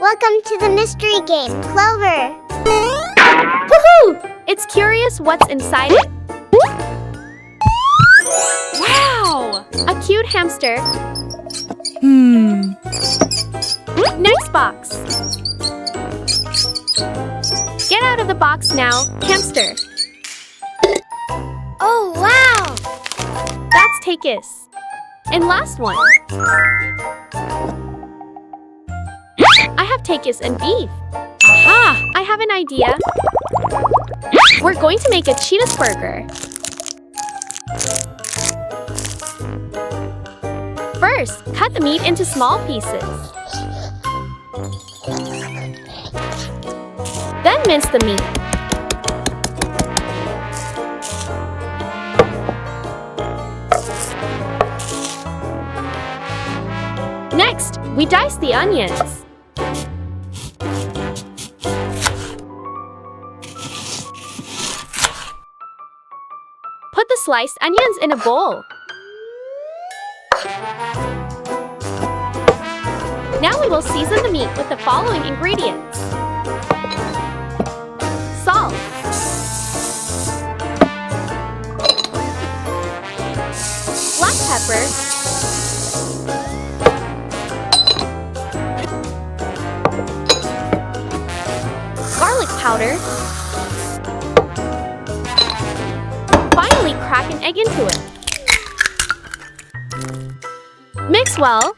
Welcome to the mystery game, Clover. Woohoo! It's curious what's inside it. Wow! A cute hamster. Next box. Get out of the box now, hamster. Oh, wow! That's Takis. And last one. I have Takis and beef. Aha! I have an idea. We're going to make a Cheetos burger. First, cut the meat into small pieces. Then mince the meat. Next, we dice the onions. Put the sliced onions in a bowl. Now we will season the meat with the following ingredients. Salt. Black pepper. Garlic powder. Finally, crack an egg into it. Mix well.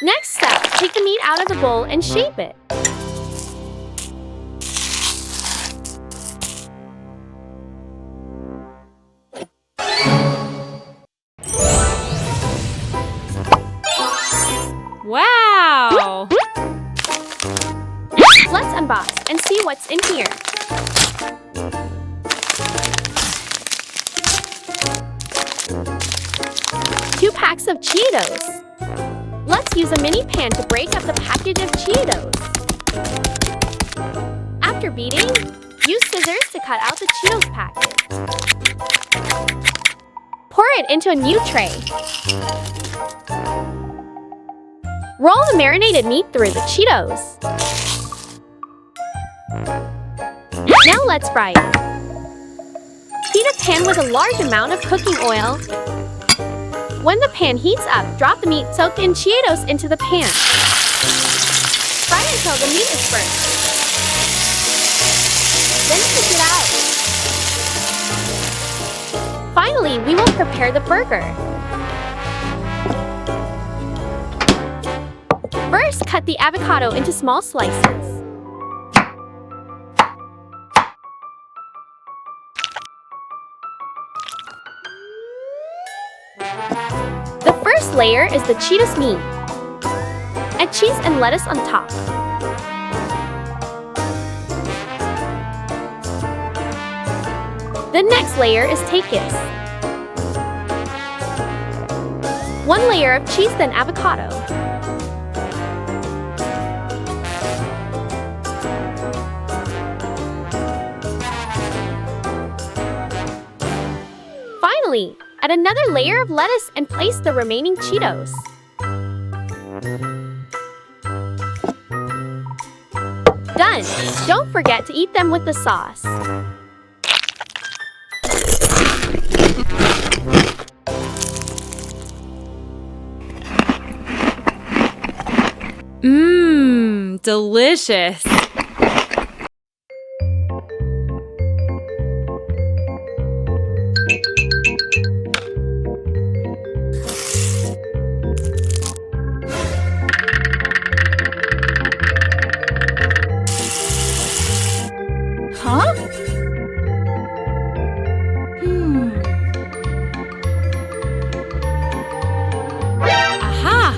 Next step, take the meat out of the bowl and shape it. Wow! Let's unbox and see what's in here. Two packs of Cheetos. Let's use a mini pan to break up the package of Cheetos. After beating, use scissors to cut out the Cheetos packet. Pour it into a new tray. Roll the marinated meat through the Cheetos. Now let's fry it. Heat a pan with a large amount of cooking oil. When the pan heats up, drop the meat soaked in Cheetos into the pan. Fry until the meat is burnt. Then cook it out. Finally, we will prepare the burger. First, cut the avocado into small slices. The first layer is the Cheetos meat. Add cheese and lettuce on top. The next layer is takis. One layer of cheese, then avocado. Finally, add another layer of lettuce and place the remaining Cheetos. Done! Don't forget to eat them with the sauce. Mmm, delicious. Huh? Aha!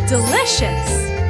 Delicious!